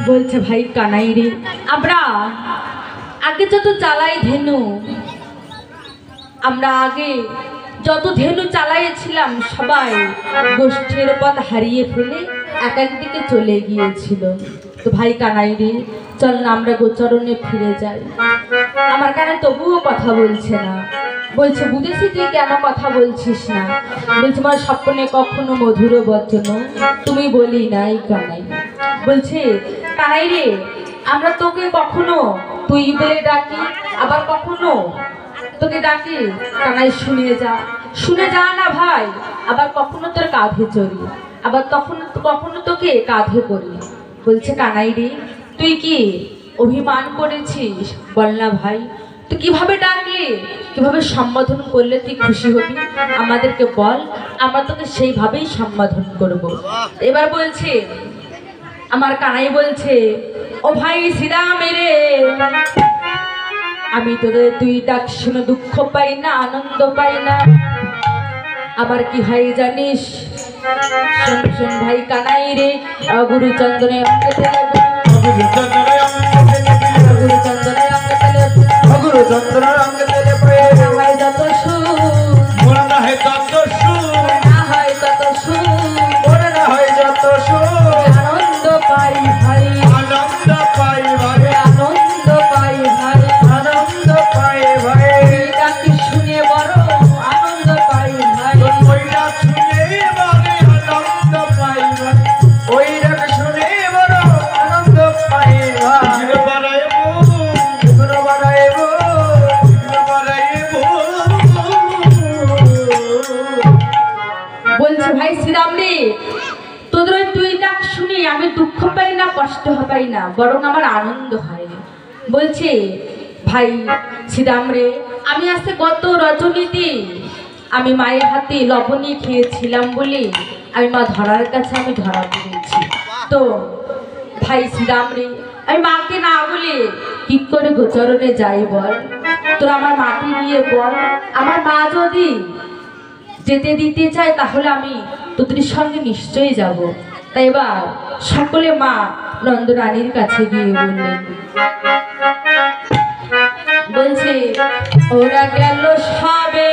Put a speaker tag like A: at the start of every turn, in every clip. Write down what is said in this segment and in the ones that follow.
A: বলছে ভাই কানাই রে, আমরা আগে যত চালাই ধেনু, আমরা আগে যত ধেনু চালাইছিলাম সবাই গোষ্ঠীর পথ হারিয়ে ফেলে এক এক দিকে চলে গিয়েছিল। তো ভাই কানাই রে, চল না আমরা গোচরণে ফিরে যাই। আমার কানে তবুও কথা বলছে না, বলছে বুঝেছি তুই কেন কথা বলছিস না। বলছে আমার স্বপ্নে কখনো মধুর বচন তুমি বলি নাই কানাই। বলছে কানাই রে, আমরা তোকে কখনো তুই বলে ডাকি, আবার কখনো তোকে ডাকি কানাই শুনে যা, শুনে যা না ভাই। আবার কখনো তোর কাঁধে চড়ি, আবার কখনো তোকে কাঁধে করি। বলছে কানাই রে, তুই কি অভিমান করেছিস বল না ভাই, তুই কিভাবে ডাকলে, কিভাবে সম্বোধন করলে তুই খুশি হবি আমাদেরকে বল, আমরা তোকে সেইভাবেই সম্বোধন করব। এবার বলছে আমার কানাই বলছে, ও ভাই শ্রীরাম রে, আমি তোদের তুই ডাক শুনে দুঃখ পাই না, আনন্দ পাই না। আবার কি হয় জানিস, শোন শোন ভাই কানাই রে, গুরু চন্দনে অঙ্গে তেলে, গুরু চন্দনে অঙ্গে তেলে হয় যত সুর, না হয় তত সুর, আনন্দ পাই ভাই, আনন্দ পাই ভাই, আনন্দ পাই ভাই, আনন্দ পাই ভাই। ডাকি শুনে বড় আনন্দ পাই ভাই, ওই ডাক শুনে বড় আনন্দ পাই ভাই, ওই ডাক শুনে বড় আনন্দ পাই ভাই। বলছে ভাই শ্রীরাম রে, তোদের ওই তুই ডাক শুনি আমি দুঃখ পাই না, কষ্ট পাই না, বরং আমার আনন্দ হয়। বলছে ভাই শ্রীরাম রে, আমি আজকে গত রজনীতে আমি মায়ের হাতে লবণী খেয়েছিলাম বলে আমি মা ধরার কাছে আমি ধরা পড়েছি। তো ভাই শ্রীরাম রে, আমি মাকে না বলে কি করে গোচরণে যাই বল, তোরা আমার মাকে নিয়ে বল। আমার মা যদি যেতে দিতে চায় তাহলে আমি তোদের সঙ্গে নিশ্চয়ই যাব। তাই এবার সকলে মা নন্দরানীর কাছে গিয়ে বললেন, বলছে ওরা গেল সবে,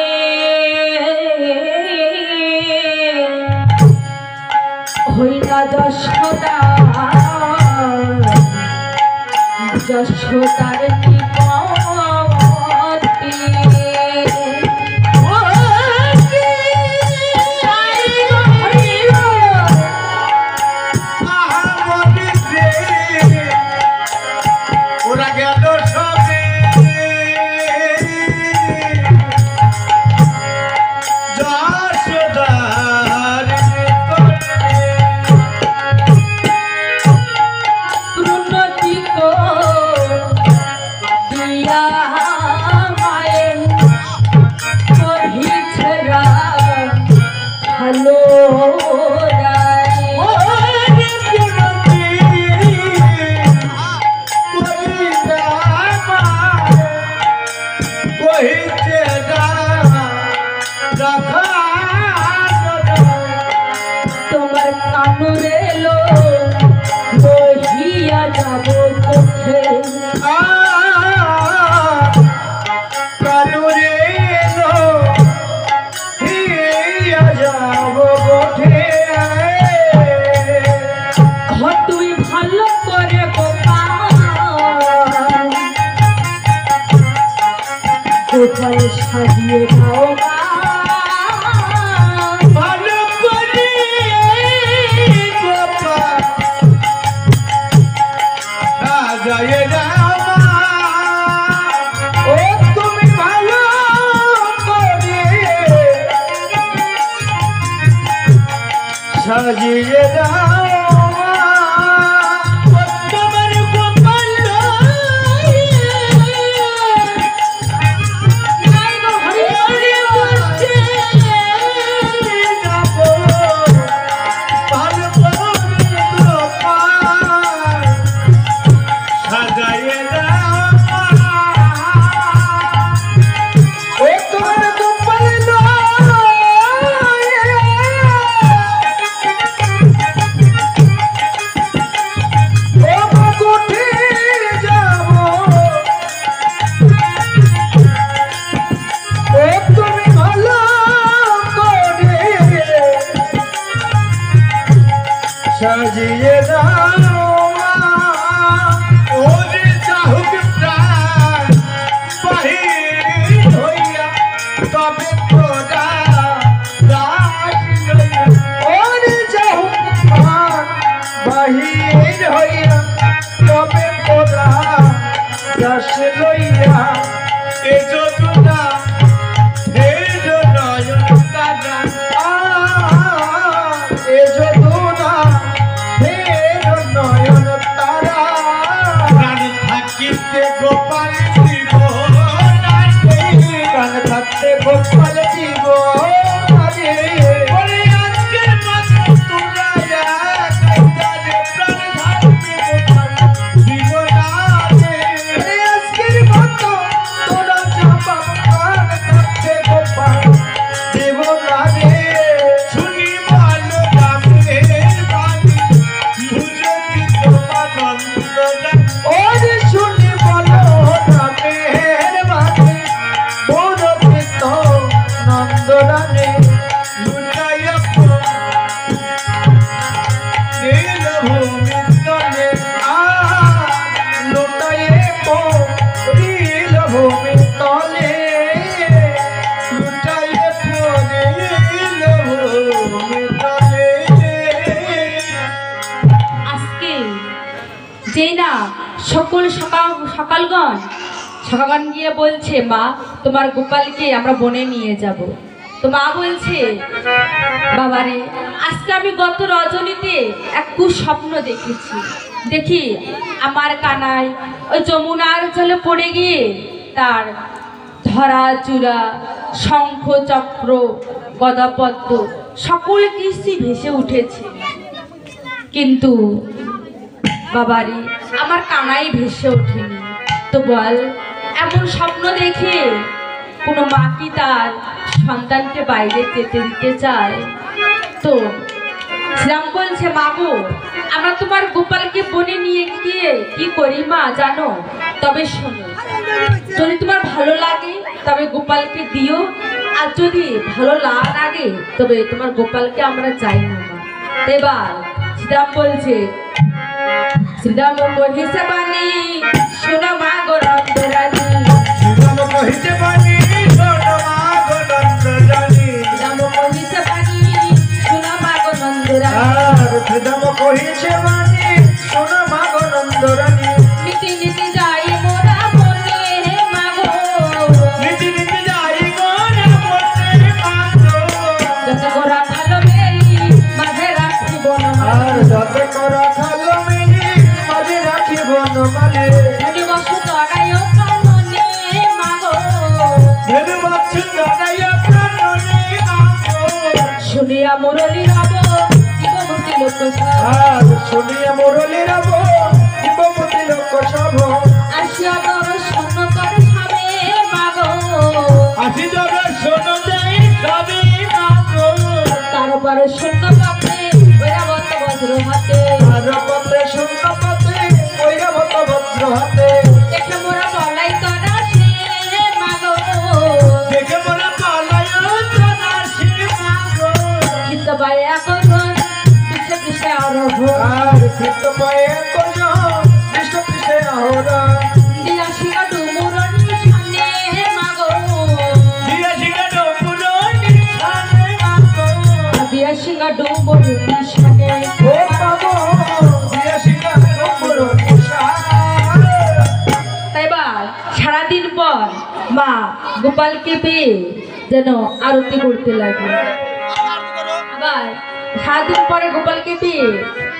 A: হইলা যশোদার তোমার কানুরে লো বহিয়া যাব কোঠে, কানুরে লো বহিয়া যাব কোঠে। তুই ভালো করে গোপাল সাজিয়ে দাও, ভালো করে গোপাল সাজিয়ে দাও, ও তুমি ভালো করে সাজিয়ে দাও।
B: রস লইয়া এ যদুনা ফের নয়ন তারা এ যদুনা ফের নয়ন তারা প্রাণ থাকিতে গোপাল দিব প্রাণ থাকতে গোপাল দিব
A: সকল সকালগণ গিয়ে বলছে মা তোমার গোপালকে আমরা বনে নিয়ে যাব। তো মা বলছে বাবারে আজকে আমি গত রজনীতে এক কুস্বপ্ন দেখেছি। দেখি আমার কানাই ওই যমুনার জলে পড়ে গিয়ে তার ধরা চূড়া শঙ্খ চক্র গদাপদ্ম সকল কিছু ভেসে উঠেছে, কিন্তু বাবারে আমার কানাই ভেসে ওঠেনি। তো বল এমন স্বপ্ন দেখে কোনো মা কি তার সন্তানকে বাইরে যেতে দিতে চায়? তো শ্রীরাম বলছে মা গো আমরা তোমার গোপালকে বনে নিয়ে গিয়ে কি করি মা জানো? তবে শোনো, যদি তোমার ভালো লাগে তবে গোপালকে দিও, আর যদি ভালো না লাগে তবে তোমার গোপালকে আমরা চাই না মা। এবার শ্রীরাম বলছে শ্রীরাম কহিছে বাণী শোনো মা গো নন্দরানী,
B: শ্রীরাম কহিছে বাণী শোনো মা গো নন্দরানী,
A: শ্রীরাম কহিছে বাণী শোনো মা গো নন্দরানী,
B: শ্রীরাম কহিছে বাণী শোনো মা গো নন্দরানী,
A: নীতি নীতি যাই মোরা বনে মা গো,
B: নীতি নীতি যাই মোরা বনে মা গো,
A: যত করা ভালো মেরি মাঝে রাখিব না,
B: আর যত করা ভালো মেরি মাঝে রাখিব না মানে,
A: ধনী বসু তরায় কাননে মা গো,
B: ধনী বসু তরায় কাননে মা গো,
A: শুনিয়া মুরলী রব জীবমতি লোক
B: আর শুনিয়া মুরলী রব জীবমতি লোক সব,
A: আসিয়া দর্শন করে সবে মা গো,
B: আসি দর্শন দেই সবে মা গো,
A: তারপর শূন্য পথে ঐরাবত বজ্র হাতে,
B: তারপরে শূন্য পথে ঐরাবত বজ্র হাতে,
A: দেখে মোরা পলাই করা সে মা গো,
B: দেখে মোরা পলাই করা সে মা গো,
A: গীত বায়ে এখন পিছে পিছে আরোহ,
B: আর কৃত পায়ে কোন কৃষ্ণ কৃষ্ণে আহরা,
A: দিয়া শিবা ডুমুরনি সামনে মা গো,
B: দিয়া শিখা ডুমুরনি সামনে মা গো,
A: দিয়া শিবা ডুমুরনি সামনে
B: ও মা গো দিয়া শিখা ডুমুরনি সামনে।
A: তাই বা সারাদিন পর মা গোপালকে পেয়ে যেন আরতি করতে লাগলো। আবার সারাদিন পরে গোপালকে পেয়ে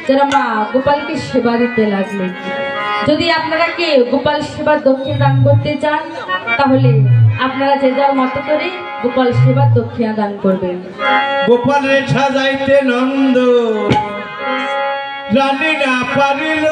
A: যেন মা গোপালকে সেবা দিতে লাগলেন। যদি আপনারা কেউ গোপাল সেবার দক্ষিণ দান করতে চান তাহলে আপনারা যে যার মতো করে গোপাল সেবার দক্ষিণা দান করবেন।
B: গোপাল রেখা যাইতে নন্দ রানী না পারিল